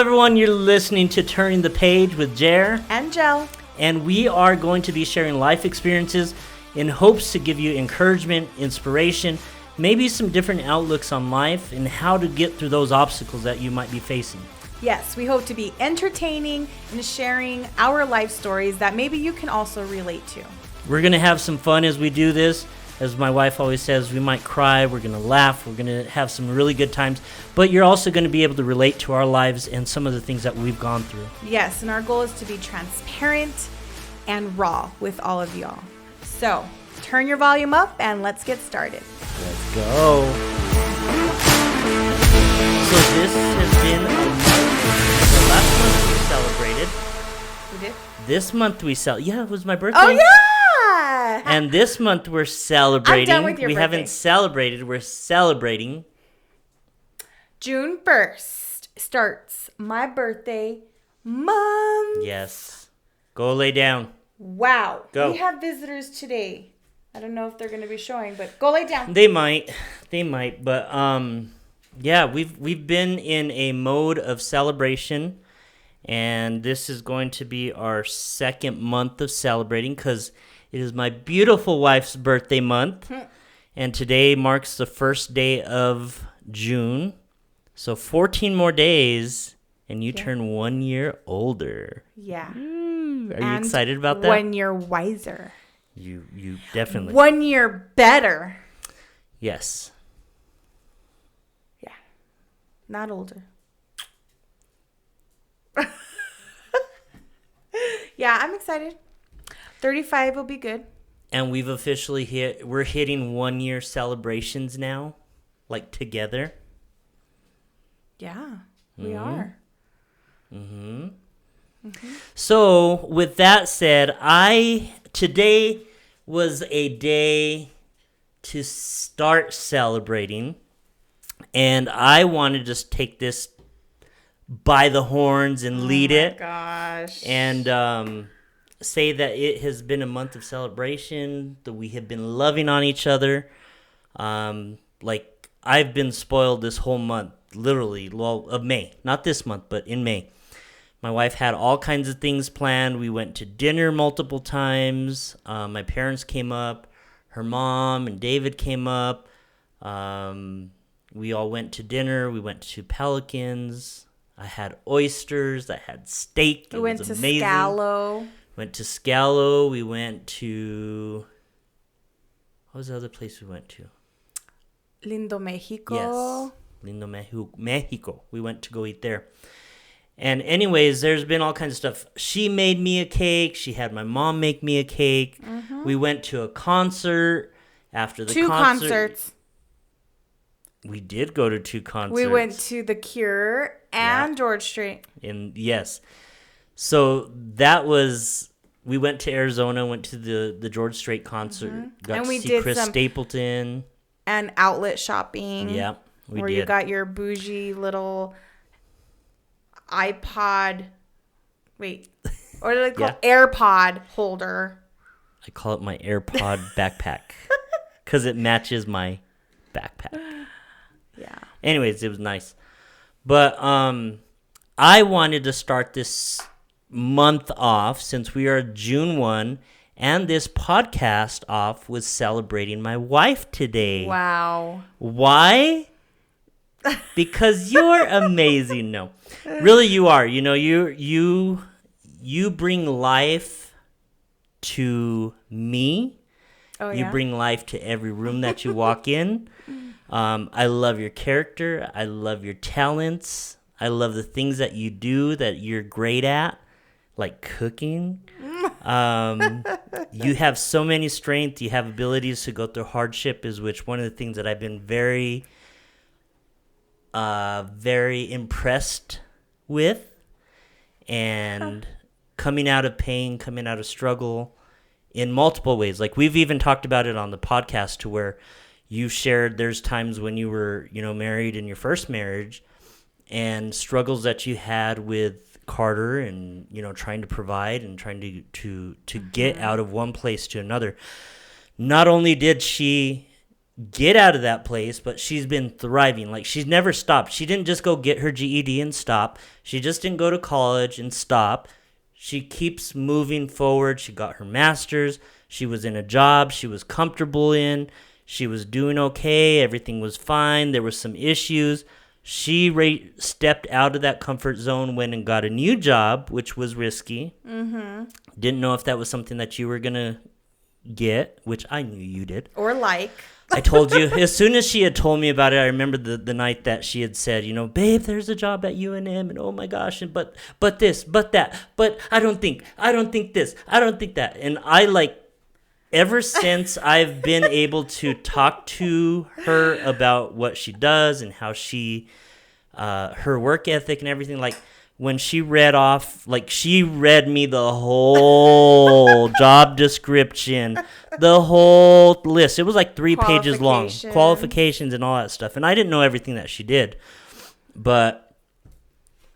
everyone. You're listening to Turning the Page with Jer and Jel. And we are going to be sharing life experiences in hopes to give you encouragement, inspiration, maybe some different outlooks on life and how to get through those obstacles that you might be facing. Yes, we hope to be entertaining and sharing our life stories that maybe you can also relate to. We're going to have some fun as we do this. As my wife always says, we might cry, we're going to laugh, we're going to have some really good times, but you're also going to be able to relate to our lives and some of the things that we've gone through. Yes, and our goal is to be transparent and raw with all of y'all. So, turn your volume up and let's get started. Let's go. So this has been the last month we celebrated. We did? This month we yeah, it was my birthday. Oh, yeah! And this month we're celebrating. I'm done with your birthday. Haven't celebrated. We're celebrating. June 1st starts my birthday month. Yes. Go lay down. Wow. Go. We have visitors today. I don't know if they're going to be showing, but go lay down. They might. But yeah, we've been in a mode of celebration, and this is going to be our second month of celebrating because it is my beautiful wife's birthday month, and today marks the first day of June. So 14 more days, and you turn 1 year older. Yeah. Are you excited about that? 1 year wiser. You definitely. 1 year better. Yes. Yeah. Not older. Yeah, I'm excited. 35 will be good. And we've officially we're hitting 1 year celebrations now, like together. Yeah, we are. Mm-hmm. Mm-hmm. So with that said, today was a day to start celebrating, and I wanted to just take this by the horns and lead it. Oh my gosh. And say that it has been a month of celebration, that we have been loving on each other. Like I've been spoiled this whole month, literally, of May. Not this month, but in May. My wife had all kinds of things planned. We went to dinner multiple times. My parents came up. Her mom and David came up. We all went to dinner. We went to Pelicans. I had oysters. I had steak. We went to Scalo. Went to Scalo. We went to... What was the other place we went to? Lindo, Mexico. Yes. Lindo, Mexico. We went to go eat there. And anyways, there's been all kinds of stuff. She made me a cake. She had my mom make me a cake. Mm-hmm. We went to a concert. After the concert... 2 concerts. We did go to 2 concerts. We went to The Cure and George Strait. Yes. So that was... We went to Arizona, went to the George Strait concert. Mm-hmm. Got to see Chris Stapleton. And outlet shopping. Yeah, we did. Where you got your bougie little iPod... Wait. What do they call it? AirPod holder. I call it my AirPod backpack. Because it matches my backpack. Yeah. Anyways, it was nice. But I wanted to start this month off, since we are June 1, and this podcast off with celebrating my wife today. Wow. Why? Because you're amazing. No. Really, you are. You know, you bring life to me. Oh, yeah? You bring life to every room that you walk in. I love your character. I love your talents. I love the things that you do that you're great at, like cooking. You have so many strengths. You have abilities to go through hardship, is which one of the things that I've been very, very impressed with. And coming out of pain, coming out of struggle in multiple ways. Like we've even talked about it on the podcast, to where you shared there's times when you were, married in your first marriage, and struggles that you had with Carter, and trying to provide and trying to get out of one place to another. Not only did she get out of that place, but she's been thriving. Like, she's never stopped. She didn't just go get her GED and stop. She just didn't go to college and stop. She keeps moving forward. She got her master's. She was in a job she was comfortable in. She was doing okay. Everything was fine. There were some issues. She stepped out of that comfort zone, went and got a new job, which was risky. Mm-hmm. Didn't know if that was something that you were going to get, which I knew you did. Or like. I told you, as soon as she had told me about it, I remember the night that she had said, you know, babe, there's a job at UNM, and oh my gosh, and but this, but that, but I don't think this, I don't think that. And I, like, ever since I've been able to talk to her about what she does and how she, her work ethic and everything, like, when she read me the whole job description, the whole list. It was like 3 pages long, qualifications and all that stuff. And I didn't know everything that she did, but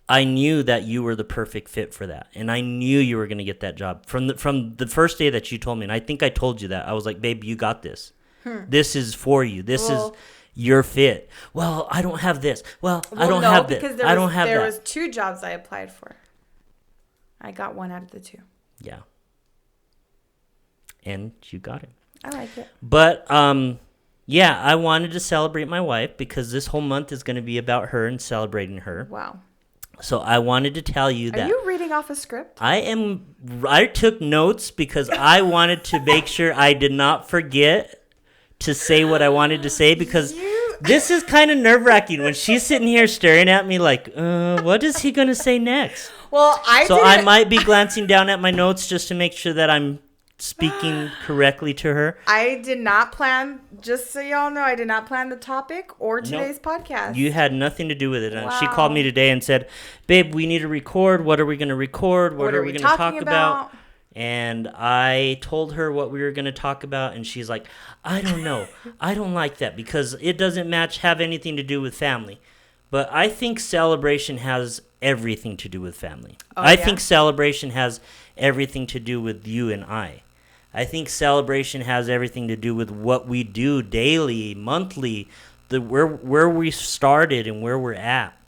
I knew that you were the perfect fit for that. And I knew you were going to get that job from the first day that you told me. And I think I told you that. I was like, babe, you got this. This is for you. This is your fit. Well, I don't have this. Well, I don't have this. I don't have that. There was 2 jobs I applied for. I got 1 out of the 2. Yeah. And you got it. I like it. But, yeah, I wanted to celebrate my wife because this whole month is going to be about her and celebrating her. Wow. So I wanted to tell you that. Are you reading off a script? I took notes because I wanted to make sure I did not forget to say what I wanted to say, because this is kind of nerve-wracking when she's sitting here staring at me like, what is he going to say next? Well, I might be glancing down at my notes just to make sure that I'm speaking correctly to her. I did not plan, just so y'all know, I did not plan the topic or today's podcast. You had nothing to do with it. Wow. She called me today and said, babe, we need to record. What are we going to record? What are we going to talk about? And I told her what we were going to talk about, and she's like, I don't know. I don't like that because it doesn't have anything to do with family. But I think celebration has everything to do with family. I think celebration has everything to do with you and I. I think celebration has everything to do with what we do daily, monthly, where we started and where we're at.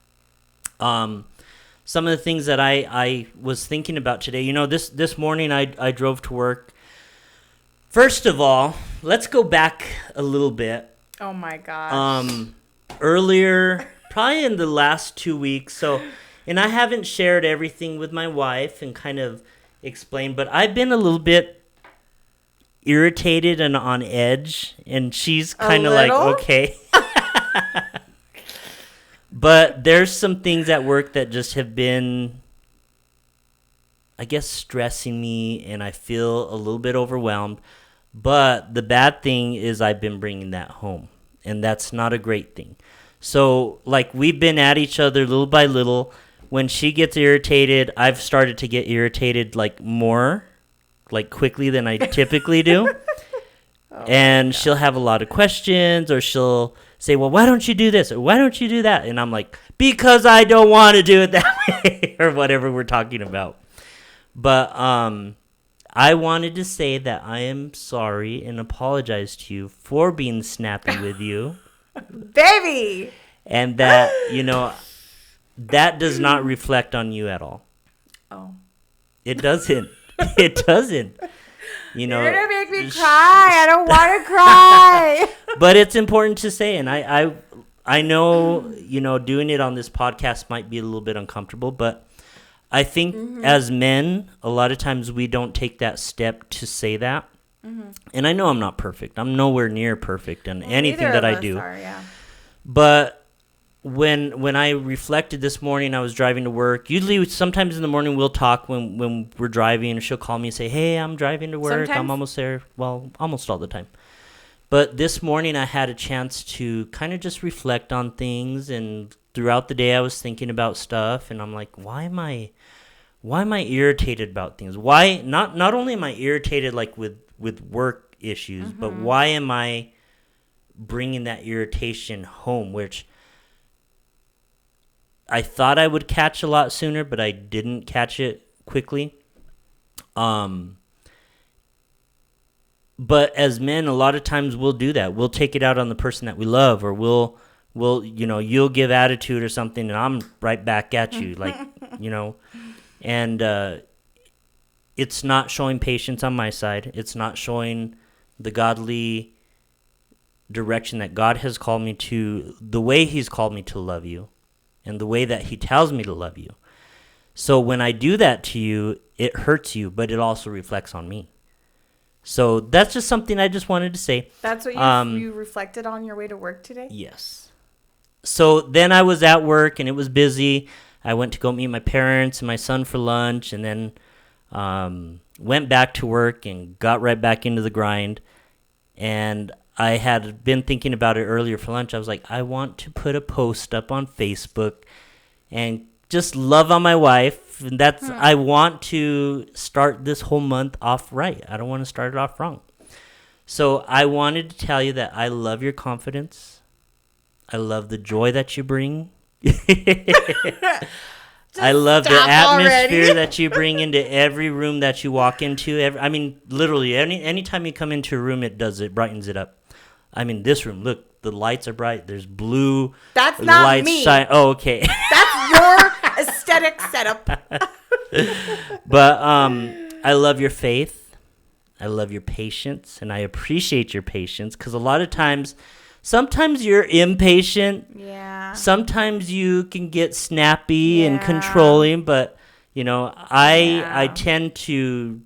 Some of the things that I was thinking about today, you know, this morning I drove to work. First of all, let's go back a little bit. Oh my gosh. Earlier, probably in the last 2 weeks, and I haven't shared everything with my wife and kind of explained, but I've been a little bit irritated and on edge, and she's kind of like, okay. But there's some things at work that just have been, I guess, stressing me, and I feel a little bit overwhelmed. But the bad thing is I've been bringing that home, and that's not a great thing. So, like, we've been at each other little by little. When she gets irritated, I've started to get irritated, like, more, like, quickly than I typically do. And she'll have a lot of questions, or she'll say, well, why don't you do this? Or why don't you do that? And I'm like, because I don't want to do it that way, or whatever we're talking about. But I wanted to say that I am sorry and apologize to you for being snappy with you. Baby! And that, you know, that does not reflect on you at all. Oh. It doesn't. It doesn't. You know, you're gonna make me cry. I don't want to cry. But it's important to say, and I know, you know, doing it on this podcast might be a little bit uncomfortable, but I think as men, a lot of times we don't take that step to say that. And I know I'm not perfect. I'm nowhere near perfect in anything that I do. But when I reflected this morning, I was driving to work. Usually, sometimes in the morning, we'll talk when we're driving, and she'll call me and say, hey, I'm driving to work. Sometimes? I'm almost there. Well, almost all the time. But this morning, I had a chance to kind of just reflect on things, and throughout the day, I was thinking about stuff, and I'm like, why am I irritated about things? Why not only am I irritated like with work issues, but why am I bringing that irritation home, which I thought I would catch a lot sooner, but I didn't catch it quickly. But as men, a lot of times we'll do that. We'll take it out on the person that we love, or you'll give attitude or something, and I'm right back at you, like, and it's not showing patience on my side. It's not showing the godly direction that God has called me to, the way he's called me to love you, and the way that he tells me to love you. So when I do that to you, it hurts you, but it also reflects on me. So that's just something I just wanted to say. That's what you reflected on your way to work today? Yes. So then I was at work, and it was busy. I went to go meet my parents and my son for lunch, and then went back to work and got right back into the grind. And I had been thinking about it earlier for lunch. I was like, I want to put a post up on Facebook and just love on my wife. And I want to start this whole month off right. I don't want to start it off wrong. So I wanted to tell you that I love your confidence. I love the joy that you bring. I love the atmosphere that you bring into every room that you walk into. Literally, anytime you come into a room, it brightens it up. This room, look, the lights are bright. There's blue. That's not lights me. Shine. Oh, okay. That's your aesthetic setup. But I love your faith. I love your patience, and I appreciate your patience, because a lot of times, sometimes you're impatient. Yeah. Sometimes you can get snappy and controlling, but I tend to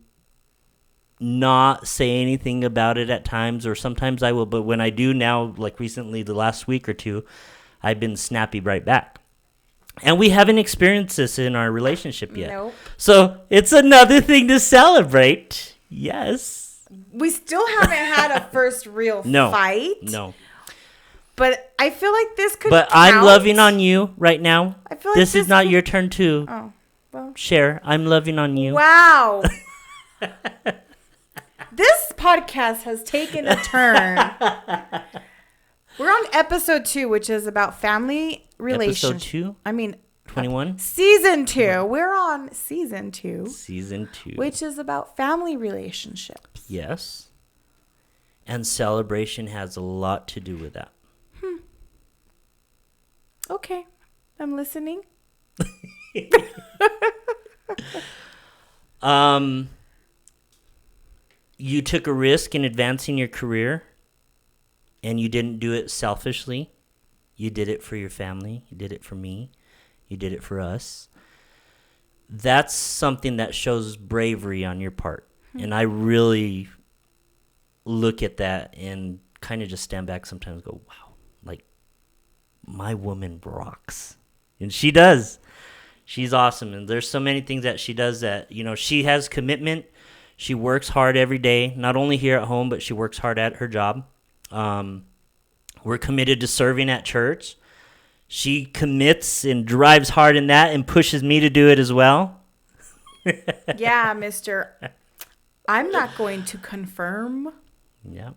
not say anything about it at times, or sometimes I will, but when I do now, like recently, the last week or two, I've been snappy right back. And we haven't experienced this in our relationship yet. Nope. So it's another thing to celebrate. Yes. We still haven't had a first real fight. No. But I feel like this could But count. I'm loving on you right now. I feel like this is not your turn to share. I'm loving on you. Wow. This podcast has taken a turn. We're on episode 2, which is about family relations. Episode 2? 21? Season 2. We're on season 2. Season 2. Which is about family relationships. Yes. And celebration has a lot to do with that. Okay. I'm listening. You took a risk in advancing your career, and you didn't do it selfishly. You did it for your family. You did it for me. You did it for us. That's something that shows bravery on your part. And I really look at that and kind of just stand back sometimes and go, wow, like, my woman rocks. And she does. She's awesome. And there's so many things that she does that, she has commitment. She works hard every day, not only here at home, but she works hard at her job. We're committed to serving at church. She commits and drives hard in that and pushes me to do it as well. Yeah, mister. I'm not going to confirm. Yeah.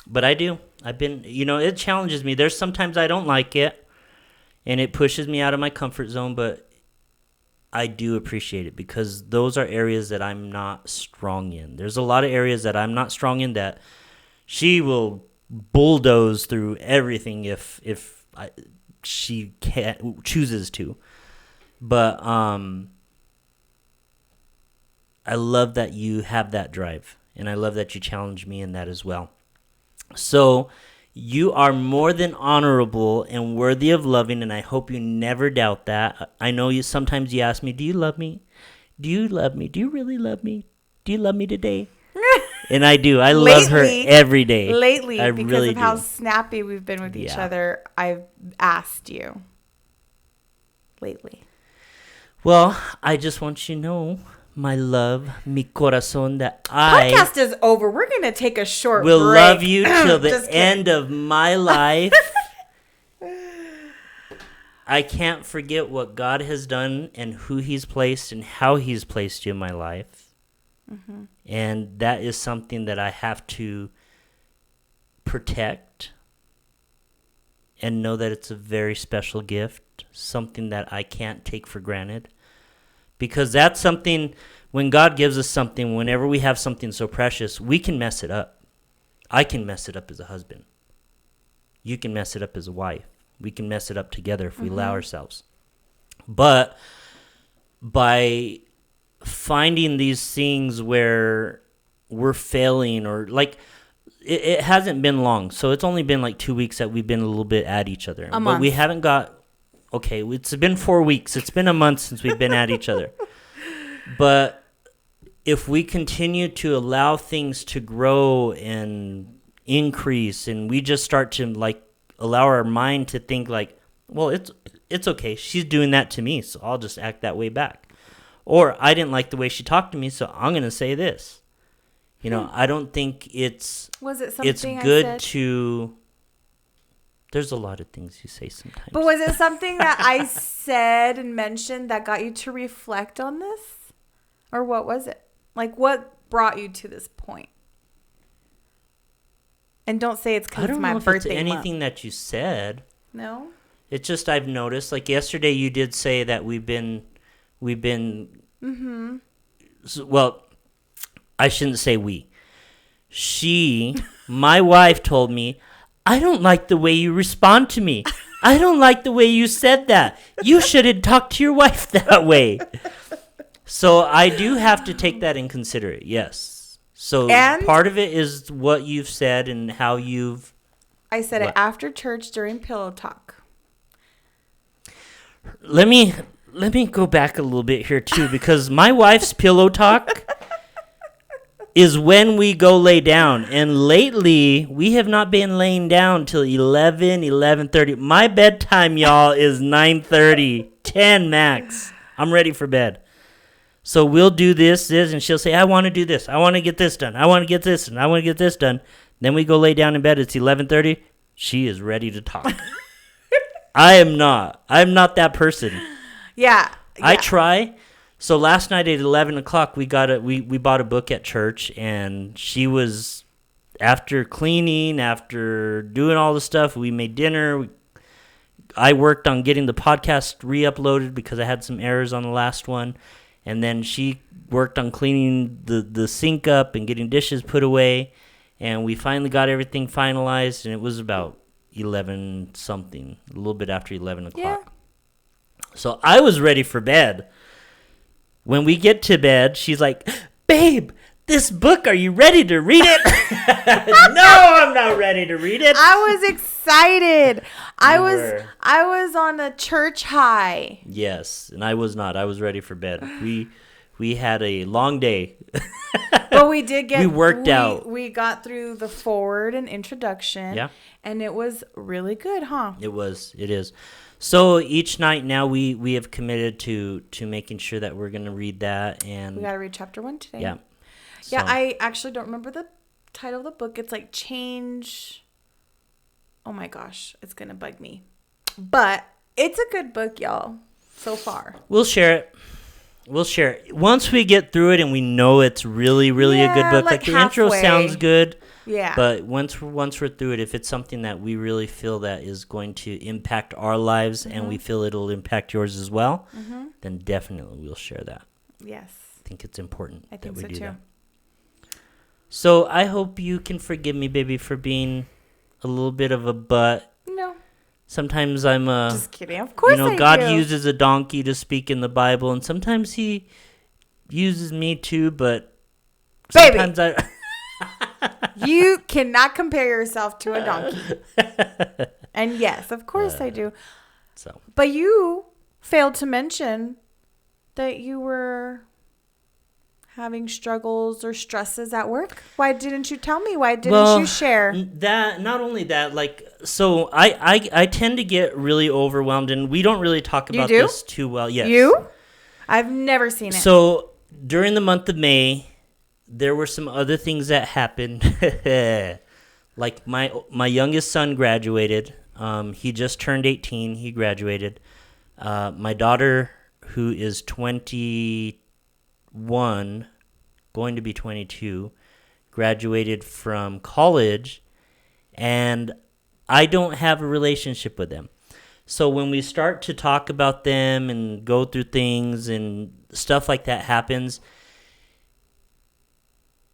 But I do. I've been, it challenges me. There's sometimes I don't like it, and it pushes me out of my comfort zone, but I do appreciate it, because those are areas that I'm not strong in. There's a lot of areas that I'm not strong in that she will bulldoze through everything if she chooses to. But I love that you have that drive, and I love that you challenge me in that as well. So you are more than honorable and worthy of loving, and I hope you never doubt that. I know sometimes you ask me, do you love me? Do you love me? Do you really love me? Do you love me today? And I do. I love her every day. Lately, I because really of how snappy we've been with each other, I've asked you. Lately. Well, I just want you to know, my love, mi corazón, that podcast is over. We're going to take a short will break. Love you till the end of my life. I can't forget what God has done and who he's placed and how he's placed you in my life. Mm-hmm. And that is something that I have to protect and know that it's a very special gift, something that I can't take for granted. Because that's something, when God gives us something, whenever we have something so precious, we can mess it up. I can mess it up as a husband. You can mess it up as a wife. We can mess it up together if we allow ourselves. But by finding these things where we're failing, or like it hasn't been long, so it's only been like 2 weeks that we've been a little bit at each other. A month. But we haven't got, okay, it's been 4 weeks. It's been a month since we've been at each other. But if we continue to allow things to grow and increase, and we just start to like allow our mind to think like, well, it's okay. She's doing that to me, so I'll just act that way back. Or I didn't like the way she talked to me, so I'm going to say this. You know, I don't think it's good to... There's a lot of things you say sometimes. But was it something that I said and mentioned that got you to reflect on this? Or what was it? Like, what brought you to this point? And don't say it's because it's my birthday month. I don't know if it's anything that you said. No? It's just I've noticed. Like yesterday you did say that we've been... Mm-hmm. Well, I shouldn't say we. My wife told me, I don't like the way you respond to me. I don't like the way you said that. You shouldn't talk to your wife that way. So I do have to take that in consideration, yes. So part of it is what you've said and how you've... I said it after church during pillow talk. Let me go back a little bit here too, because my wife's pillow talk is when we go lay down. And lately, we have not been laying down till 11:30. My bedtime, y'all, is 9:30, 10 max. I'm ready for bed. So we'll do this, and she'll say, I want to do this. I want to get this done. I want to get this, and I want to get this done. Then we go lay down in bed. It's 11:30. She is ready to talk. I'm not that person. Yeah. I try. So last night at 11 o'clock, we bought a book at church, and she was, after cleaning, after doing all the stuff, we made dinner. I worked on getting the podcast re-uploaded because I had some errors on the last one. And then she worked on cleaning the sink up and getting dishes put away. And we finally got everything finalized, and it was about 11-something, a little bit after 11 o'clock. Yeah. So I was ready for bed. When we get to bed, she's like, babe, this book, are you ready to read it? No, I'm not ready to read it. I was excited. I was on a church high. Yes, and I was not. I was ready for bed. We had a long day. But we did get... We worked out. We got through the forward and introduction. Yeah. And it was really good, huh? It is. So each night now we have committed to making sure that we're going to read that. And we got to read chapter 1 today. Yeah. Yeah, I actually don't remember the title of the book. It's like Change. Oh my gosh, it's going to bug me. But it's a good book, y'all, so far. We'll share it. Once we get through it and we know it's really, really a good book. Like the intro sounds good. Yeah. But once we're through it, if it's something that we really feel that is going to impact our lives and we feel it'll impact yours as well, then definitely we'll share that. Yes. I think it's important that we do too. that. So I hope you can forgive me, baby, for being a little bit of a butt. No. Sometimes I'm a... Just kidding. Of course I do. God uses a donkey to speak in the Bible, and sometimes he uses me too, but sometimes baby. You cannot compare yourself to a donkey. And yes, of course I do. So, but you failed to mention that you were having struggles or stresses at work. Why didn't you tell me? Why didn't you share? That, not only that, like, so I tend to get really overwhelmed, and we don't really talk about this too well. Yes. You? I've never seen it. So during the month of May, there were some other things that happened. Like my youngest son graduated. He just turned 18. He graduated. My daughter, who is 21, going to be 22, graduated from college, and I don't have a relationship with them. So when we start to talk about them and go through things and stuff like that happens,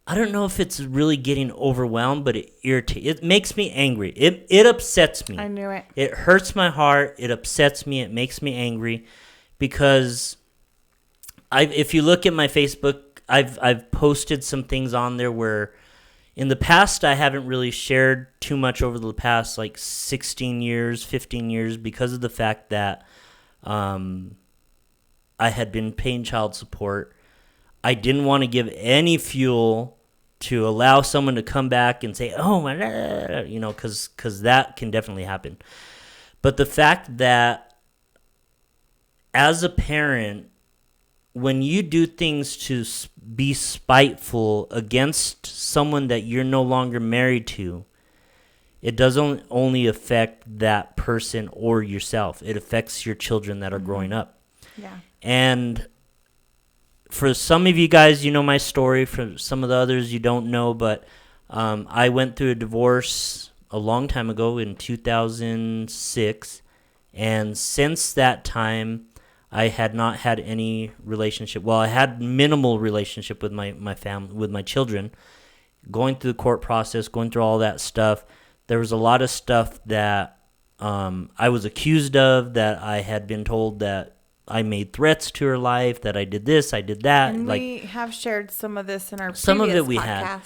I don't know if it's really getting overwhelmed, but it makes me angry. It upsets me. I knew it. It hurts my heart. It upsets me. It makes me angry because if you look at my Facebook, I've posted some things on there where in the past I haven't really shared too much over the past like 16 years, 15 years because of the fact that I had been paying child support. I didn't want to give any fuel to allow someone to come back and say, oh, my, you know, because that can definitely happen. But the fact that as a parent, when you do things to be spiteful against someone that you're no longer married to, it doesn't only affect that person or yourself. It affects your children that are growing up. Yeah. And for some of you guys, you know my story. For some of the others, you don't know. But I went through a divorce a long time ago in 2006. And since that time, I had not had any relationship. Well, I had minimal relationship with my family, with my children. Going through the court process, going through all that stuff, there was a lot of stuff that I was accused of, that I had been told that I made threats to her life, that I did this, I did that. And like, we have shared some of this in our some of previous it we podcasts. had.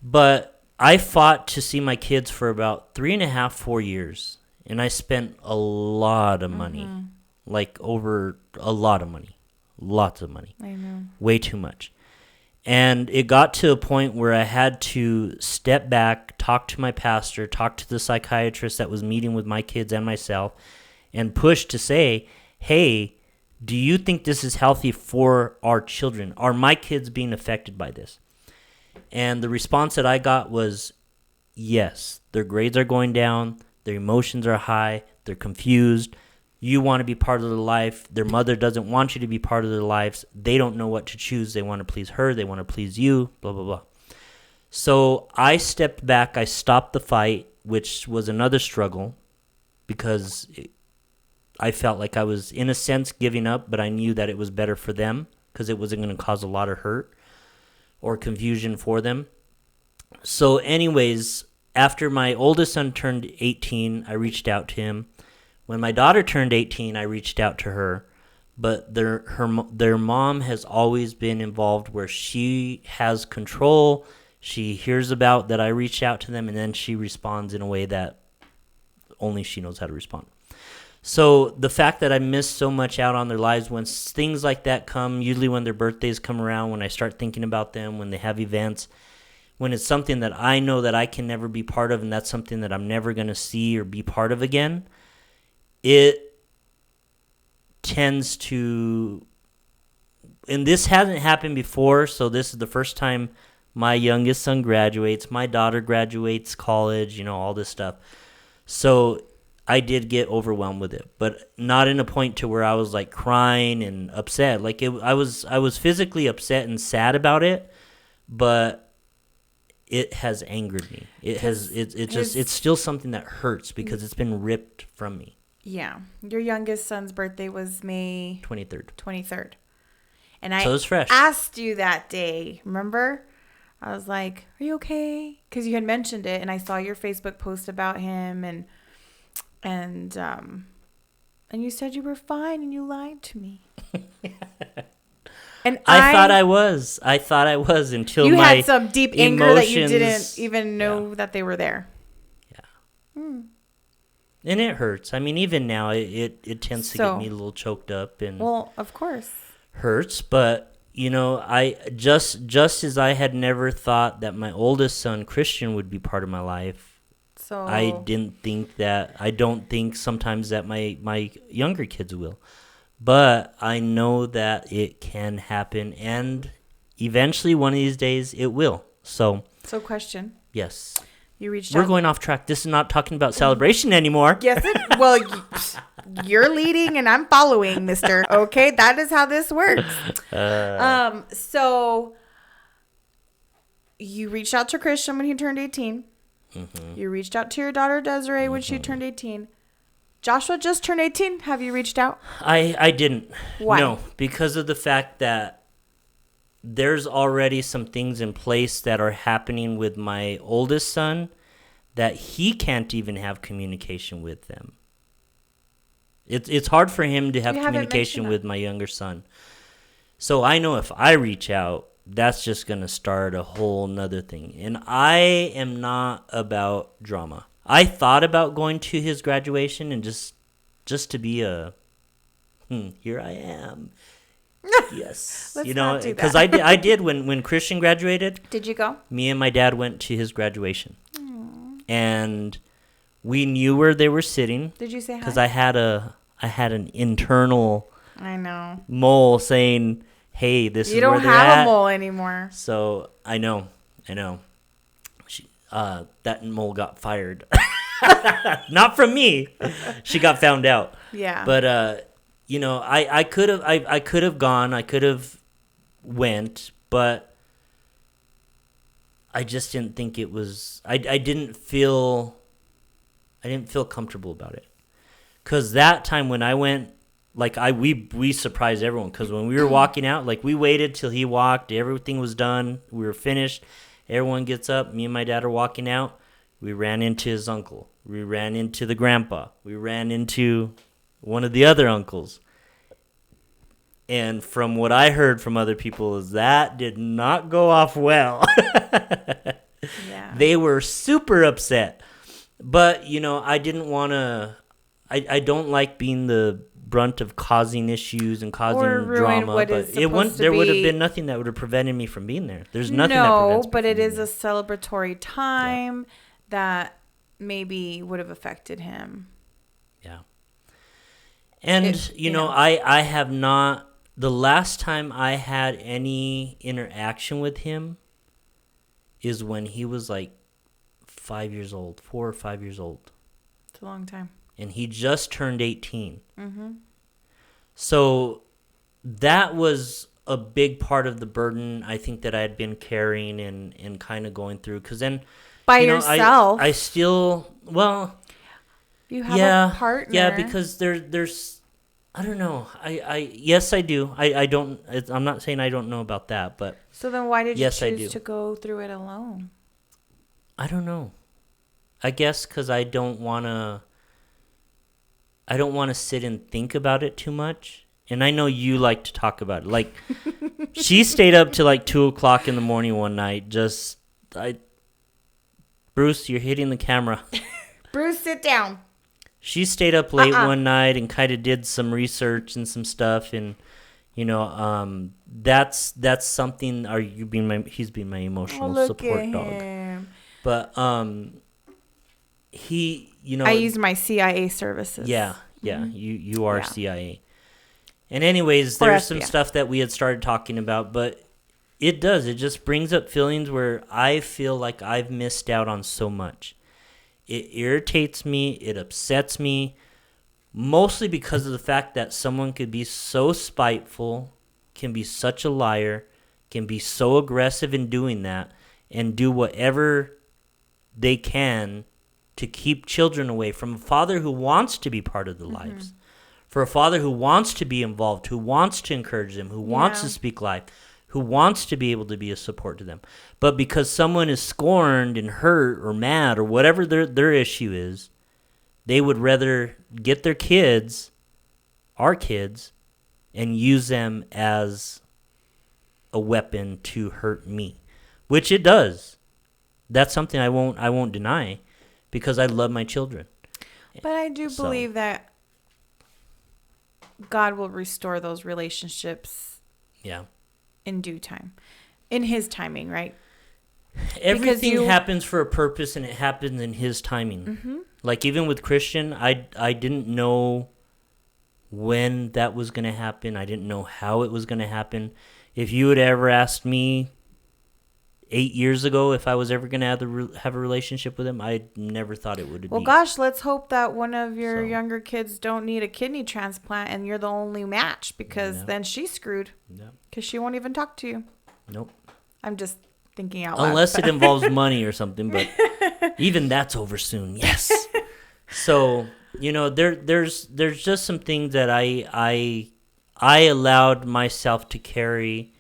But I fought to see my kids for about 3.5, 4 years. And I spent a lot of money. Like over a lot of money. Lots of money. I know. Way too much. And it got to a point where I had to step back, talk to my pastor, talk to the psychiatrist that was meeting with my kids and myself, and push to say, hey, do you think this is healthy for our children? Are my kids being affected by this? And the response that I got was, yes, their grades are going down, their emotions are high, they're confused. You want to be part of their life. Their mother doesn't want you to be part of their lives. They don't know what to choose. They want to please her. They want to please you, blah, blah, blah. So I stepped back. I stopped the fight, which was another struggle because I felt like I was, in a sense, giving up, but I knew that it was better for them because it wasn't going to cause a lot of hurt or confusion for them. So anyways, after my oldest son turned 18, I reached out to him. When my daughter turned 18, I reached out to her, but their mom has always been involved where she has control. She hears about that I reached out to them, and then she responds in a way that only she knows how to respond. So the fact that I missed so much out on their lives, when things like that come, usually when their birthdays come around, when I start thinking about them, when they have events, when it's something that I know that I can never be part of, and that's something that I'm never going to see or be part of again, it tends to, and this hasn't happened before, so this is the first time my youngest son graduates, my daughter graduates college, all this stuff. So I did get overwhelmed with it, but not in a point to where I was like crying and upset. Like I was physically upset and sad about it, but it has angered me. It's still something that hurts because it's been ripped from me. Yeah. Your youngest son's birthday was May 23rd. And I so it's fresh. Asked you that day, remember? I was like, are you okay? Because you had mentioned it, and I saw your Facebook post about him, and you said you were fine, and you lied to me. And I thought I was until you my had some deep anger that you didn't even know that they were there. Yeah. And it hurts. I mean, even now, it tends to get me a little choked up, and well, of course, hurts. But I just as I had never thought that my oldest son Christian would be part of my life. So I didn't think that. I don't think sometimes that my younger kids will. But I know that it can happen, and eventually one of these days it will. So question. Yes. You reached We're out. going off track. This is not talking about celebration anymore. Yes. Well, you're leading and I'm following, mister. Okay, that is how this works. So you reached out to Christian when he turned 18. Mm-hmm. You reached out to your daughter Desiree when she turned 18. Joshua just turned 18. Have you reached out? I didn't. Why? No, because of the fact that there's already some things in place that are happening with my oldest son that he can't even have communication with them. It's hard for him to have communication with my younger son. So I know if I reach out, that's just going to start a whole nother thing. And I am not about drama. I thought about going to his graduation and just to be here I am. Yes. Let's not do that. Because I did when Christian graduated. Did you go? Me and my dad went to his graduation. And we knew where they were sitting. Did you say hi? Because I had an internal mole saying, "Hey, this is where they're at." You don't have a mole anymore. So I know. That mole got fired. Not from me. She got found out. Yeah. But I could have gone. I could have went, but I just didn't think it was. I didn't feel comfortable about it. Cause that time when I went, we surprised everyone. Cause when we were walking out, we waited till he walked. Everything was done. We were finished. Everyone gets up. Me and my dad are walking out. We ran into his uncle. We ran into the grandpa. We ran into one of the other uncles. And from what I heard from other people is that did not go off well. Yeah. They were super upset. But, I didn't want to... I don't like being the brunt of causing issues and causing drama. But there would have been nothing that would have prevented me from being there. There's nothing that prevents me but from it being is there. a celebratory time that maybe would have affected him. Yeah. And, I have not... The last time I had any interaction with him is when he was 5 years old, 4 or 5 years old. It's a long time. And he just turned 18. Mm-hmm. So that was a big part of the burden I think that I had been carrying and kind of going through. Because then... By yourself? I still... Well... You have a partner. Yeah, because there's... I don't know. Yes, I do. I don't... I'm not saying I don't know about that, but... So then why did you choose to go through it alone? I don't know. I guess because I don't want to sit and think about it too much. And I know you like to talk about it. She stayed up till 2 o'clock in the morning one night. Bruce, you're hitting the camera. Bruce, sit down. She stayed up late one night and kind of did some research and some stuff. And, that's something. He's been my emotional support dog. But, he, I use my CIA services. Yeah. Mm-hmm. You are CIA. And anyways, there's some stuff that we had started talking about, but it just brings up feelings where I feel like I've missed out on so much. It irritates me, it upsets me, mostly because of the fact that someone could be so spiteful, can be such a liar, can be so aggressive in doing that, and do whatever they can to keep children away from a father who wants to be part of their lives. For a father who wants to be involved, who wants to encourage them, who wants to speak life, who wants to be able to be a support to them. But because someone is scorned and hurt or mad or whatever their issue is, they would rather get their kids, our kids, and use them as a weapon to hurt me, which it does. That's something I won't deny because I love my children. But I do believe that God will restore those relationships. Yeah. In due time. In his timing, right? Everything happens for a purpose and it happens in his timing. Mm-hmm. Even with Christian, I didn't know when that was going to happen. I didn't know how it was going to happen. If you had ever asked me 8 years ago if I was ever going to have a relationship with him, I never thought it would be. Well, gosh, let's hope that one of your younger kids don't need a kidney transplant and you're the only match because then she's screwed. Because she won't even talk to you. Nope. I'm just thinking out loud. Unless it involves money or something, but even that's over soon. Yes. So, there's just some things that I allowed myself to carry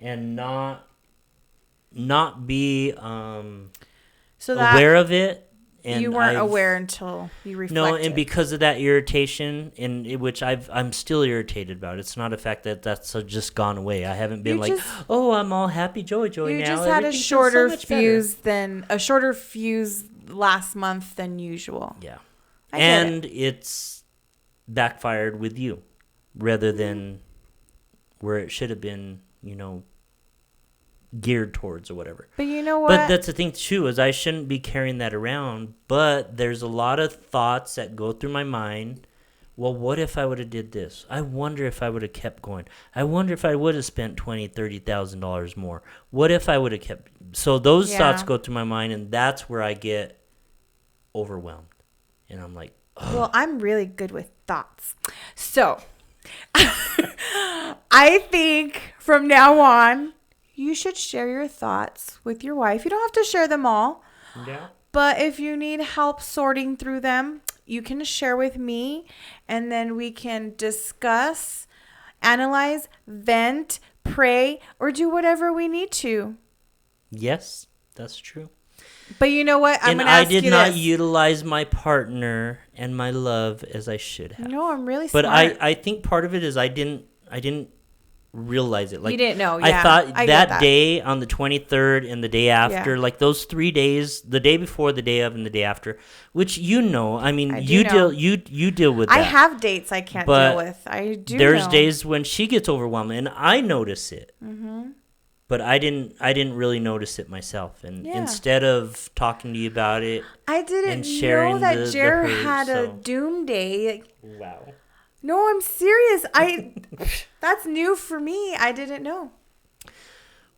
and not be So that aware of it. And you weren't aware until you reflected. No, and because of that irritation, which I'm still irritated about. It's not a fact that that's just gone away. I haven't been oh, I'm all happy, joy now. You just had a shorter fuse last month than usual. Yeah, and it's backfired with you, rather than where it should have been. Geared towards or whatever. But you know what? But that's the thing too, is I shouldn't be carrying that around. But there's a lot of thoughts that go through my mind. Well, what if I would have did this? I wonder if I would have kept going. I wonder if I would have spent $20,000-$30,000 more. What if I would have kept? So those thoughts go through my mind, and that's where I get overwhelmed. And I'm like, ugh. Well, I'm really good with thoughts. So I think from now on, you should share your thoughts with your wife. You don't have to share them all. Yeah. But if you need help sorting through them, you can share with me, and then we can discuss, analyze, vent, pray, or do whatever we need to. Yes, that's true. But you know what? I'm going to ask you this. And I did not utilize my partner and my love as I should have. No, I'm really smart. But I think part of it is I didn't realize it. Like, you didn't know. I thought that day on the 23rd and the day after, like those 3 days, the day before, the day of, and the day after, which I mean, you deal with that. I have dates I can't deal with. I do. There's days when she gets overwhelmed, and I notice it. Mm-hmm. But I didn't really notice it myself. And instead of talking to you about it, I didn't and sharing know that Jer had a doom day. Wow. No, I'm serious. That's new for me. I didn't know.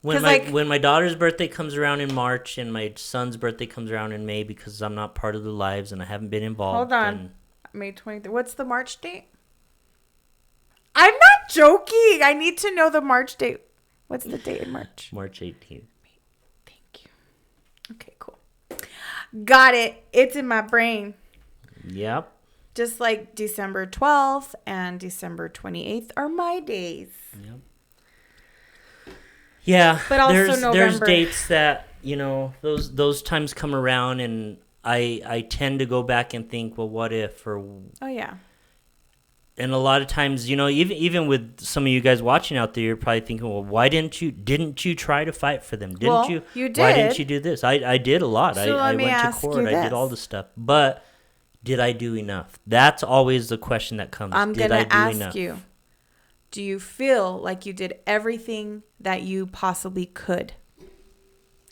When my daughter's birthday comes around in March and my son's birthday comes around in May, because I'm not part of their lives and I haven't been involved. Hold on. May 23rd. What's the March date? I'm not joking. I need to know the March date. What's the date in March? March 18th. Thank you. Okay, cool. Got it. It's in my brain. Yep. Just like December 12th and December 28th are my days. Yep. Yeah, but also there's dates that, those times come around, and I tend to go back and think, well, what if? And a lot of times, even with some of you guys watching out there, you're probably thinking, well, why didn't you try to fight for them? You did. Why didn't you do this? I did a lot. So I went to court. I did all the stuff, but did I do enough? That's always the question that comes. I'm going to ask you, do you feel like you did everything that you possibly could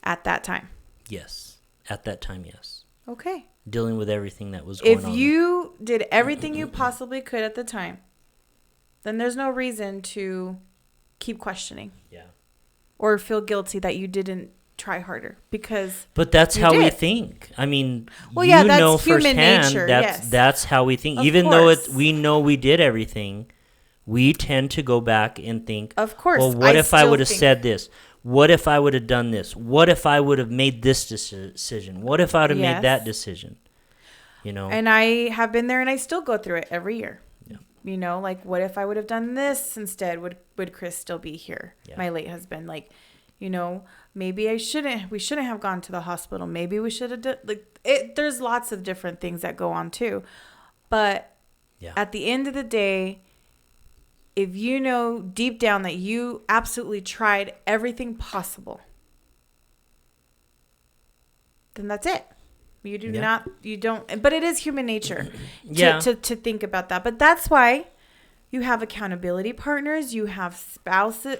at that time? Yes. At that time, yes. Okay. Dealing with everything that was going on. If you did everything you possibly could at the time, then there's no reason to keep questioning. Yeah. Or feel guilty that you didn't try harder, but that's how we think. I mean, that's human firsthand nature. That's how we think. Even though we know we did everything, we tend to go back and think, of course, well, what if I would have said this? What if I would have done this? What if I would have made this decision? What if I would have made that decision? And I have been there, and I still go through it every year. Yeah. Like, what if I would have done this instead? Would Chris still be here? Yeah. My late husband, maybe we shouldn't have gone to the hospital. Maybe we should have done, there's lots of different things that go on too. But at the end of the day, if you know deep down that you absolutely tried everything possible, then that's it. You don't, but it is human nature to think about that. But that's why you have accountability partners, you have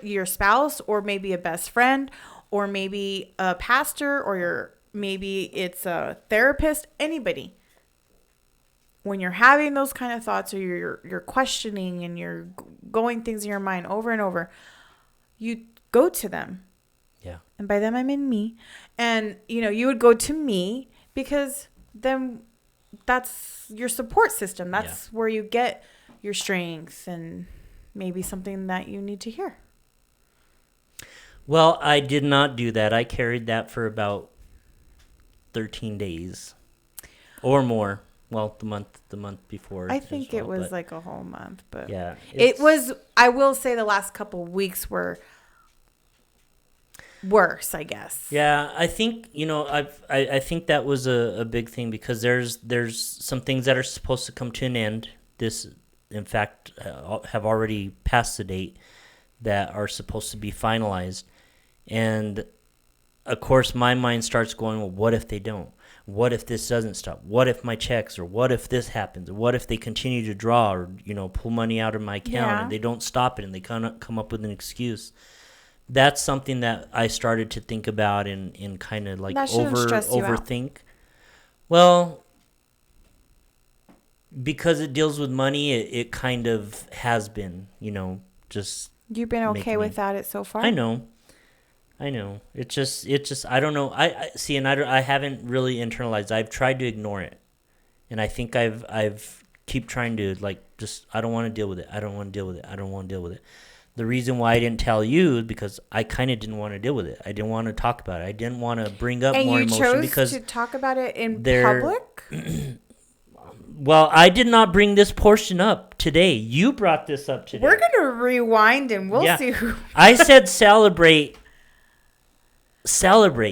your spouse, or maybe a best friend, or maybe a pastor, or maybe it's a therapist, anybody. When you're having those kind of thoughts, or you're questioning and you're going things in your mind over and over, you go to them. Yeah. And by them, I mean me. And, you would go to me, because then that's your support system. That's where you get your strength and maybe something that you need to hear. Well, I did not do that. I carried that for about 13 days or more. Well, the month before. I think it was like a whole month, but yeah, it was. I will say the last couple of weeks were worse, I guess. Yeah, I think I think that was a big thing because there's some things that are supposed to come to an end. This, in fact, have already passed the date that are supposed to be finalized, and of course my mind starts going, well, what if they don't? What if this doesn't stop? What if my checks, or what if this happens? Or what if they continue to draw, or pull money out of my account and they don't stop it and they come up with an excuse? That's something that I started to think about and kind of like overthink. Well, because it deals with money, it kind of has been, just. You've been okay without it so far? I know. It's just I don't know. I see, and I haven't really internalized. I've tried to ignore it, and I think I've keep trying to I don't want to deal with it. I don't want to deal with it. I don't want to deal with it. The reason why I didn't tell you is because I kind of didn't want to deal with it. I didn't want to talk about it. I didn't want to bring up more emotion because. And you chose to talk about it in public? Well, I did not bring this portion up today. You brought this up today. We're going to rewind and we'll see who. I said celebrate.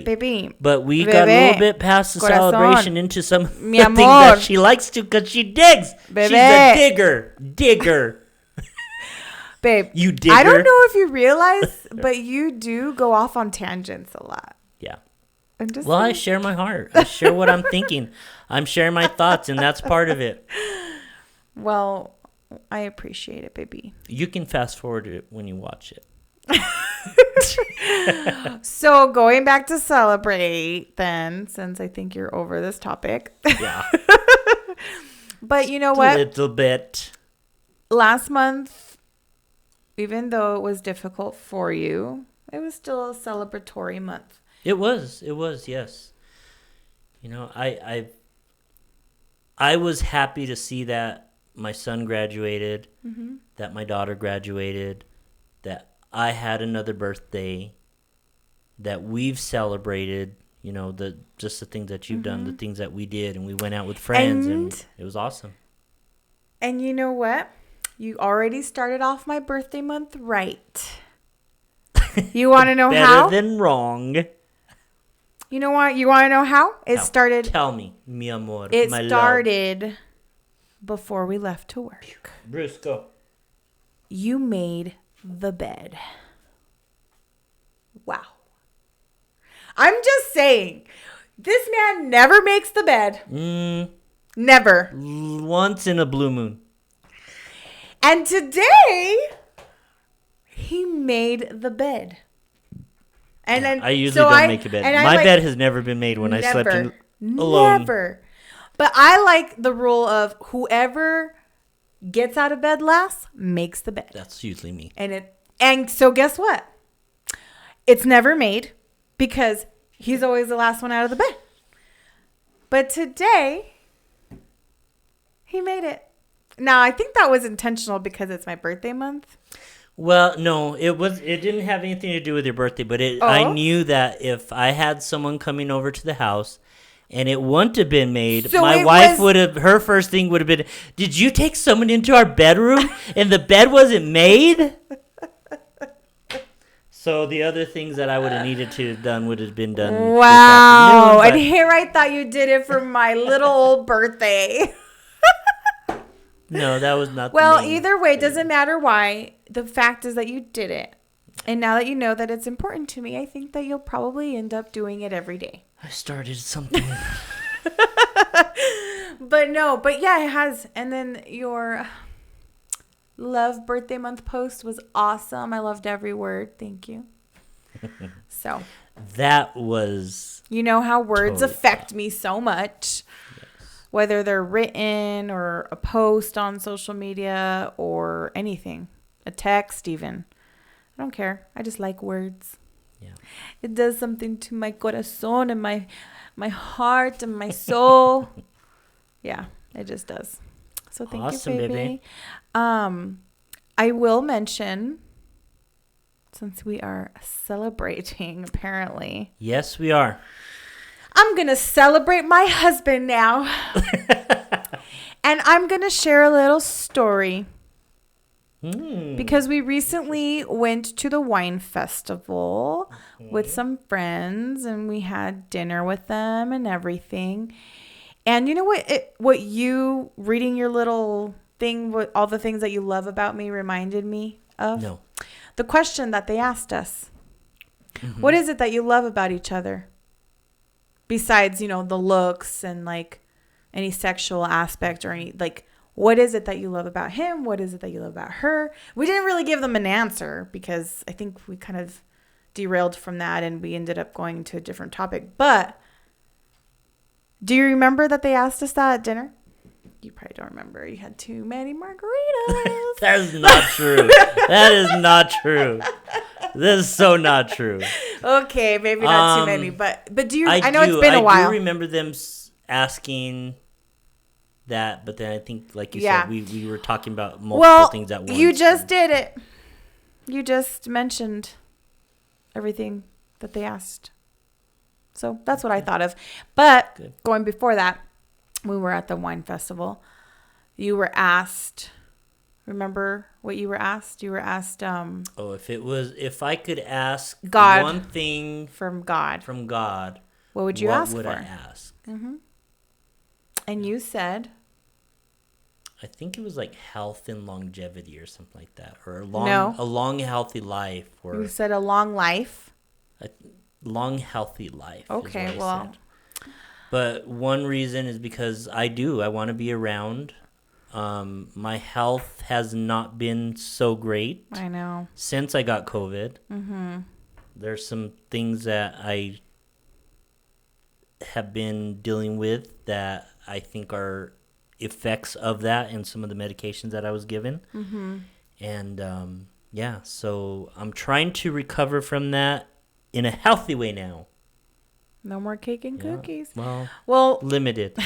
Baby. But we got a little bit past the celebration into some Mi things that she likes to because she digs. She's a digger. Babe, you digger. I don't know if you realize, but you do go off on tangents a lot. Yeah. Well, I share my heart. I share what I'm thinking. I'm sharing my thoughts, and that's part of it. Well, I appreciate it, baby. You can fast forward it when you watch it. So going back to celebrate then, since I think you're over this topic. Yeah. But you know what? A little bit. Last month, even though it was difficult for you, it was still a celebratory month. It was, yes. I was happy to see that my son graduated, that my daughter graduated, that I had another birthday, that we've celebrated, the things that you've done, the things that we did, and we went out with friends, and it was awesome. And you know what? You already started off my birthday month right. You want to know how? Better than wrong. You know what? You want to know how? Started. Tell me, mi amor. It my started love. Before we left to work. Bruce, go. You made the bed. Wow. I'm just saying, this man never makes the bed. Never. Once in a blue moon. And today, he made the bed. And then, I usually don't make a bed. My bed has never been made when I slept in alone. Never. But I like the rule of whoever gets out of bed last makes the bed. That's usually me. And so guess what? It's never made because he's always the last one out of the bed. But today, he made it. Now, I think that was intentional because it's my birthday month. Well, no, it didn't have anything to do with your birthday, but I knew that if I had someone coming over to the house and it wouldn't have been made, so my wife her first thing would have been, did you take someone into our bedroom and the bed wasn't made? So the other things that I would have needed to have done would have been done. Wow. And here I thought you did it for my little old birthday. No, that was not. Well, either way, it doesn't matter why. The fact is that you did it. And now that you know that it's important to me, I think that you'll probably end up doing it every day. I started something. But yeah, it has. And then your love birthday month post was awesome. I loved every word. Thank you. So. That was. You know how words affect me so much. Whether they're written or a post on social media or anything. A text even. I don't care. I just like words. Yeah. It does something to my corazón and my heart and my soul. Yeah, it just does. So thank you, baby. I will mention, since we are celebrating, apparently. Yes, we are. I'm going to celebrate my husband now. And I'm going to share a little story. Because we recently went to the wine festival with some friends, and we had dinner with them and everything. And you know what you reading your little thing, what all the things that you love about me reminded me of? No. The question that they asked us. What is it that you love about each other? Besides, the looks and like any sexual aspect or any, like, what is it that you love about him? What is it that you love about her? We didn't really give them an answer because I think we kind of derailed from that and we ended up going to a different topic. But do you remember that they asked us that at dinner? You probably don't remember. You had too many margaritas. That is not true. That is not true. This is so not true. Okay, maybe not too many, but do you? I know it's been a while. I do remember them asking that, but then I think, like you said, we were talking about multiple things at once. You just did it. You just mentioned everything that they asked. So that's what I thought of. But going before that, we were at the wine festival. You were asked. Remember what you were asked? You were asked. If I could ask God one thing from God, what would you ask for? What would I ask? And you said, I think it was like health and longevity or something like that, or a long healthy life. Or you said a long life. A long healthy life. Okay, well. But one reason is because I want to be around. My health has not been so great. I know. Since I got COVID. There's some things that I have been dealing with that I think are effects of that and some of the medications that I was given. And so I'm trying to recover from that in a healthy way now. No more cake and cookies. Well, limited.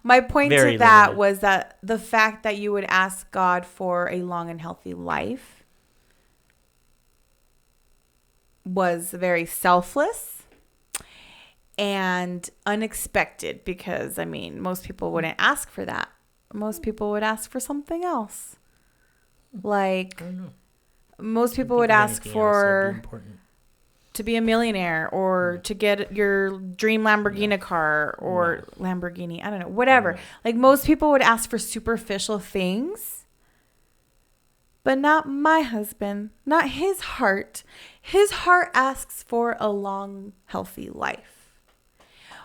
My point to that was that the fact that you would ask God for a long and healthy life was very selfless and unexpected because, I mean, most people wouldn't ask for that. Most people would ask for something else. Like, most people would ask for to be a millionaire or to get your dream Lamborghini car or Lamborghini. I don't know, whatever. Like most people would ask for superficial things, but not my husband, not his heart. His heart asks for a long, healthy life,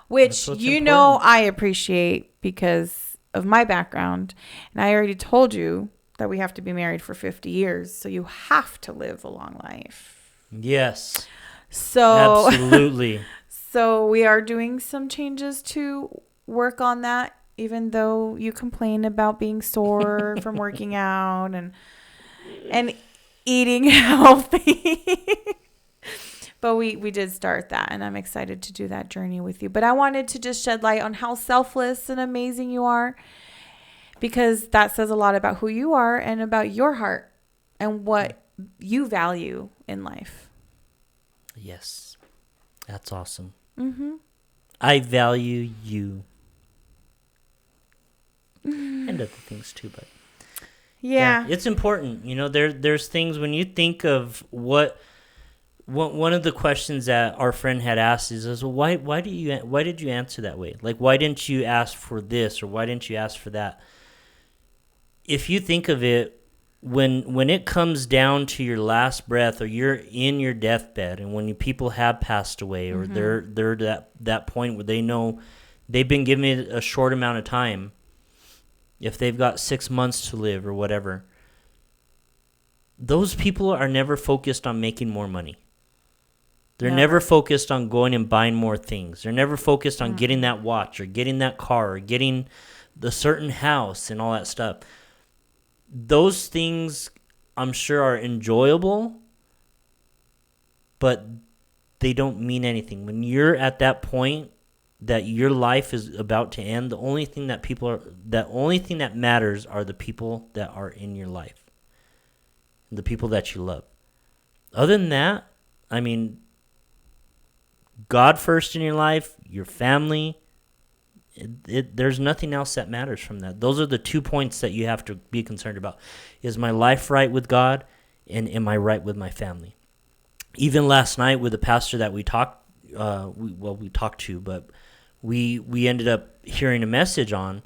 which I appreciate because of my background. And I already told you that we have to be married for 50 years. So you have to live a long life. Yes. So absolutely. So we are doing some changes to work on that, even though you complain about being sore from working out and eating healthy. But we did start that, and I'm excited to do that journey with you. But I wanted to just shed light on how selfless and amazing you are, because that says a lot about who you are and about your heart and what you value in life. Yes, that's awesome. I value you and other things too, but yeah, it's important. There's things when you think of what one of the questions that our friend had asked is why did you answer that way? Like, why didn't you ask for this or why didn't you ask for that? If you think of it, when it comes down to your last breath or you're in your deathbed and when people have passed away or they're that point where they know they've been given a short amount of time, if they've got 6 months to live or whatever, those people are never focused on making more money. They're never focused on going and buying more things. They're never focused on getting that watch or getting that car or getting the certain house and all that stuff. Those things, I'm sure, are enjoyable, but they don't mean anything. When you're at that point that your life is about to end, the only thing that matters are the people that are in your life, the people that you love. Other than that, I mean, God first in your life, your family, there's nothing else that matters from that. Those are the 2 points that you have to be concerned about. Is my life right with God, and am I right with my family? Even last night with the pastor that we talked to, but we ended up hearing a message on,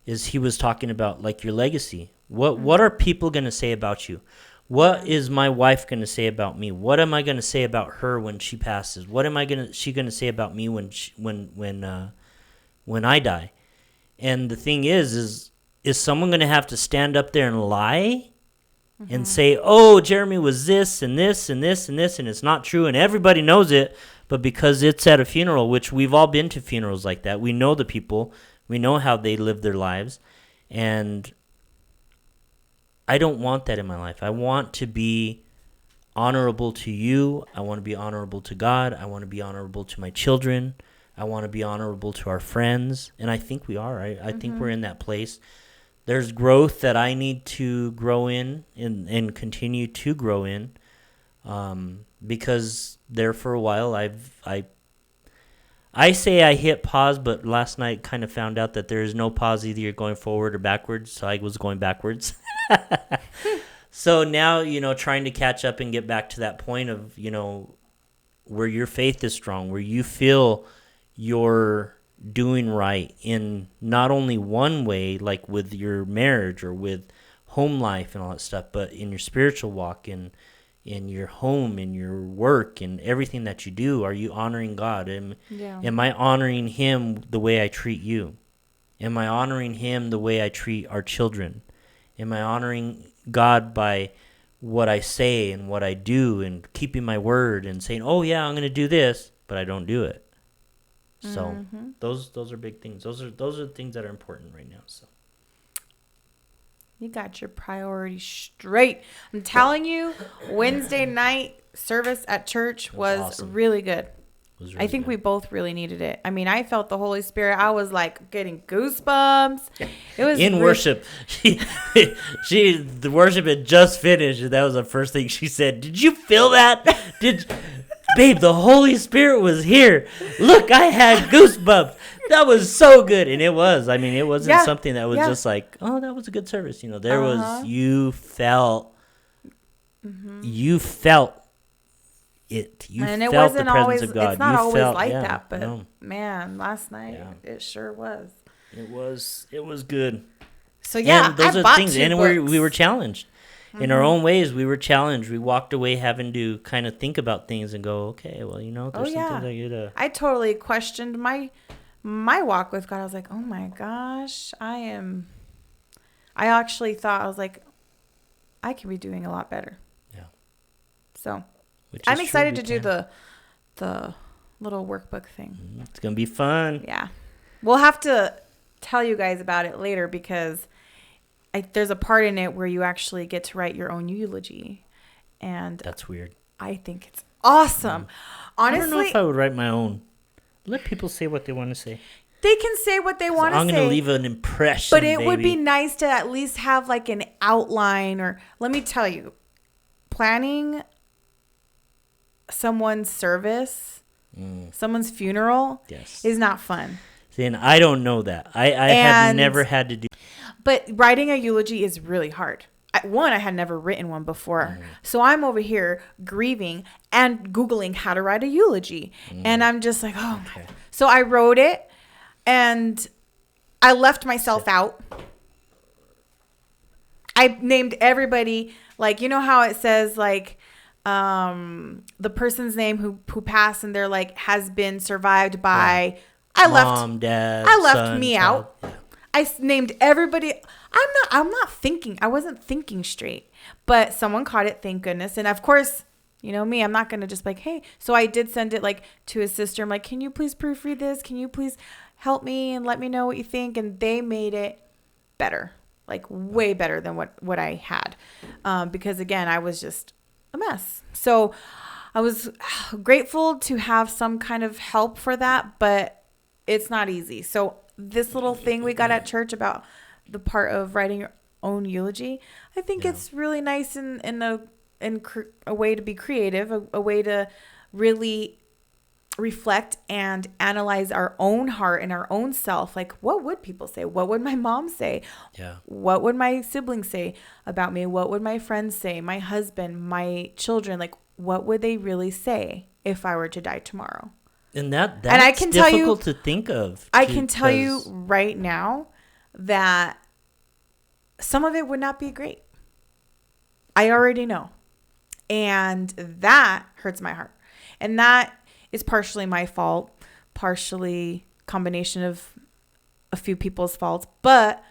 is he was talking about like your legacy. What are people going to say about you? What is my wife going to say about me? What am I going to say about her when she passes? What am she going to say about me when I die? And the thing is someone going to have to stand up there and lie and say, oh, Jeremy was this and this and this and this, and it's not true, and everybody knows it, but because it's at a funeral, which we've all been to funerals like that, we know the people, we know how they live their lives, and I don't want that in my life. I want to be honorable to you. I want to be honorable to God. I want to be honorable to my children. I want to be honorable to our friends, and I think we are. I think we're in that place. There's growth that I need to grow in and continue to grow in, because there for a while I say I hit pause, but last night kind of found out that there is no pause. Either you're going forward or backwards, so I was going backwards. So now, trying to catch up and get back to that point of, where your faith is strong, where you feel you're doing right in not only one way, like with your marriage or with home life and all that stuff, but in your spiritual walk, in your home, in your work, and everything that you do. Are you honoring God? Am I honoring Him the way I treat you? Am I honoring Him the way I treat our children? Am I honoring God by what I say and what I do, and keeping my word and saying, oh yeah, I'm going to do this, but I don't do it? So those are big things. Those are things that are important right now. So you got your priorities straight. I'm telling you, Wednesday night service at church was awesome. Really good. I think we both really needed it. I mean, I felt the Holy Spirit. I was like getting goosebumps. It was in worship. The worship had just finished, and that was the first thing she said. Did you feel that? Babe, the Holy Spirit was here. Look, I had goosebumps. That was so good. And it was. I mean, it wasn't something that was just like, oh, that was a good service. There was, you felt it. You and felt it wasn't the presence always, of God. It's not you always felt, like that, but man, last night, it sure was. It was good. So yeah, and those I are bought things. 2 And books. we were challenged. In our own ways, we were challenged. We walked away having to kind of think about things and go, okay, well, there's some things I gotta. I totally questioned my walk with God. I was like, oh my gosh, I actually thought, I was like, I can be doing a lot better. Yeah. So I'm excited to do the little workbook thing. It's gonna be fun. Yeah, we'll have to tell you guys about it later, because there's a part in it where you actually get to write your own eulogy, and that's weird. I think it's awesome. Honestly, I don't know if I would write my own. Let people say what they want to say. They can say what they want to say. I'm going to leave an impression, but it would be nice to at least have like an outline. Or let me tell you, planning someone's service, someone's funeral, is not fun. See, and I don't know that. I have never had to do. But writing a eulogy is really hard. I had never written one before. So I'm over here grieving and Googling how to write a eulogy. And I'm just like, oh my. So I wrote it, and I left myself out. I named everybody, like, you know how it says, like, the person's name who passed, and they're like, has been survived by... Mom, dad, I left son, me child. out. I named everybody. I'm not thinking. I wasn't thinking straight. But someone caught it, thank goodness. And of course, you know me, I'm not going to just like, hey. So I did send it like to his sister. I'm like, can you please proofread this? Can you please help me and let me know what you think? And they made it better, like way better than what I had. Because again, I was just a mess. So I was grateful to have some kind of help for that, but it's not easy. So this little thing we got at church about the part of writing your own eulogy, I think it's really nice in a way to be creative, a way to really reflect and analyze our own heart and our own self. Like, what would people say? What would my mom say? Yeah. What would my siblings say about me? What would my friends say? My husband, my children, like, what would they really say if I were to die tomorrow? And that's and I can tell difficult to think of. I can tell you right now that some of it would not be great. I already know. And that hurts my heart. And that is partially my fault, partially combination of a few people's faults, but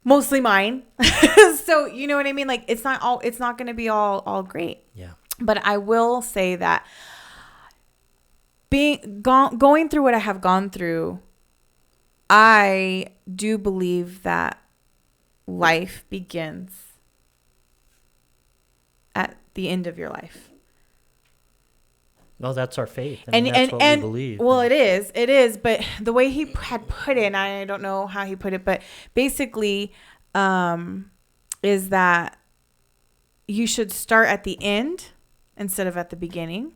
mostly mine. So, you know what I mean? Like, it's not going to be all great. Yeah. But I will say that going through what I have gone through, I do believe that life begins at the end of your life. Well, that's our faith. That's what we believe. Well, it is. But the way he had put it, and I don't know how he put it, but basically, is that you should start at the end instead of at the beginning.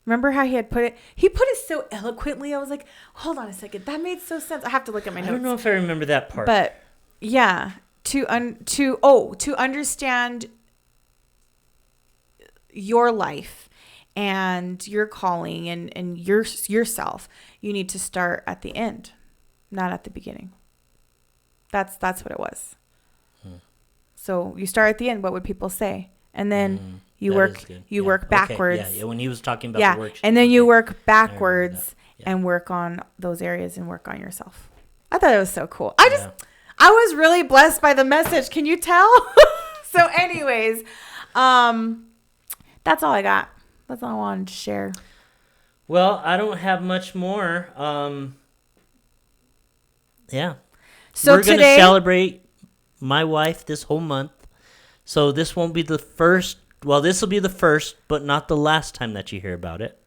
Remember how he had put it? He put it so eloquently. I was like, hold on a second. That made so sense. I have to look at my notes. I don't know if I remember that part. But yeah, to understand your life and your calling and yourself, you need to start at the end, not at the beginning. That's what it was. So you start at the end. What would people say? And then you work backwards. Okay. Yeah. When he was talking about the worksheet. And then you work backwards and work on those areas and work on yourself. I thought it was so cool. I was really blessed by the message. Can you tell? So anyways, that's all I got. That's all I wanted to share. Well, I don't have much more. Yeah. So we're going to celebrate my wife this whole month. So this won't be the first. Well, this will be the first, but not the last time that you hear about it.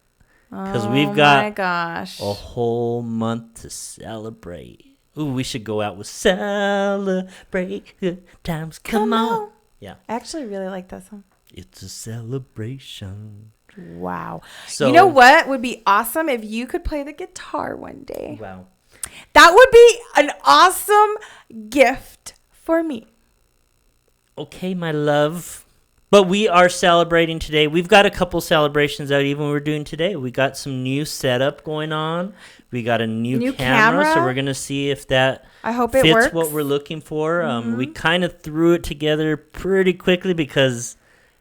Because we've got a whole month to celebrate. Ooh, we should go out with Celebrate Good Times. Come on. Yeah. I actually really like that song. It's a celebration. Wow. So, you know what would be awesome if you could play the guitar one day? Wow. That would be an awesome gift for me. Okay, my love. But we are celebrating today. We've got a couple celebrations out even we're doing today. We got some new setup going on. We got a new camera. So we're going to see if that fits what we're looking for. We kind of threw it together pretty quickly because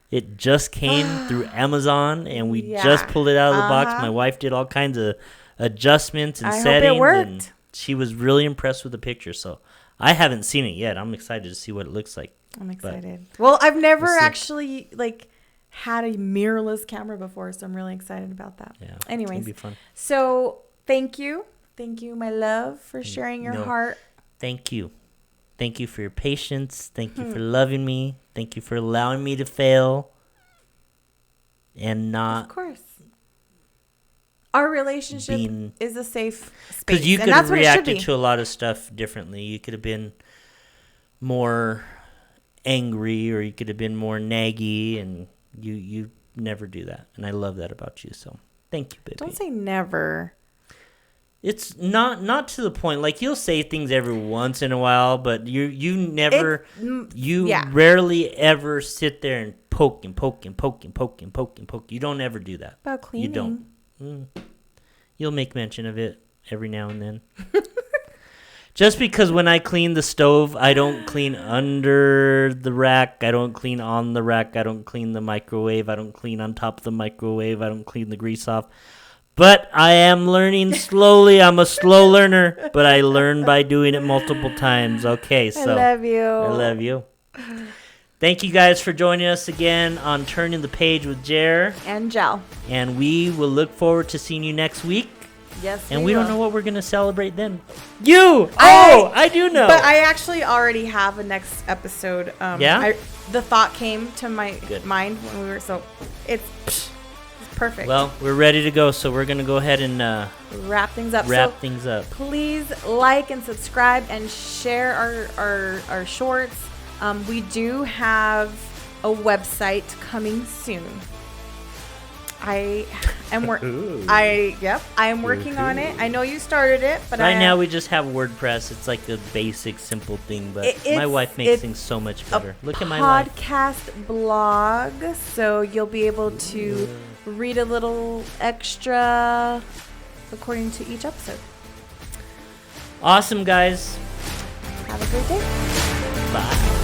it just came through Amazon and we just pulled it out of the box. My wife did all kinds of adjustments and settings. Hope it worked. And she was really impressed with the picture. So I haven't seen it yet. I'm excited to see what it looks like. I'm excited. Well, I've never actually had a mirrorless camera before, so I'm really excited about that. Yeah. Anyways, it's gonna be fun. So thank you, my love, for sharing your heart. Thank you for your patience. Thank you for loving me. Thank you for allowing me to fail. And not. Of course. Our relationship is a safe space. Because you could have reacted to a lot of stuff differently. You could have been more angry, or you could have been more naggy, and you never do that. And I love that about you. So thank you, baby. Don't say never. It's not to the point. Like, you'll say things every once in a while, but you never rarely ever sit there and poke. You don't ever do that. About cleaning. You don't. You'll make mention of it every now and then. Just because when I clean the stove, I don't clean under the rack. I don't clean on the rack. I don't clean the microwave. I don't clean on top of the microwave. I don't clean the grease off. But I am learning slowly. I'm a slow learner, but I learn by doing it multiple times. Okay, so I love you. I love you. Thank you guys for joining us again on Turning the Page with Jer and Jel. And we will look forward to seeing you next week. Yes, and we don't know what we're going to celebrate then. I do know. But I actually already have a next episode. The thought came to my mind when we were, so it's perfect. Well, we're ready to go, so we're going to go ahead and wrap things up. Please like and subscribe and share our shorts. We do have a website coming soon. I am Ooh. I am working on it. I know you started it, but Right now we just have WordPress. It's like the basic, simple thing, but my wife makes things so much better. Look at my wife. Podcast blog, so you'll be able to read a little extra according to each episode. Awesome, guys. Have a great day. Bye.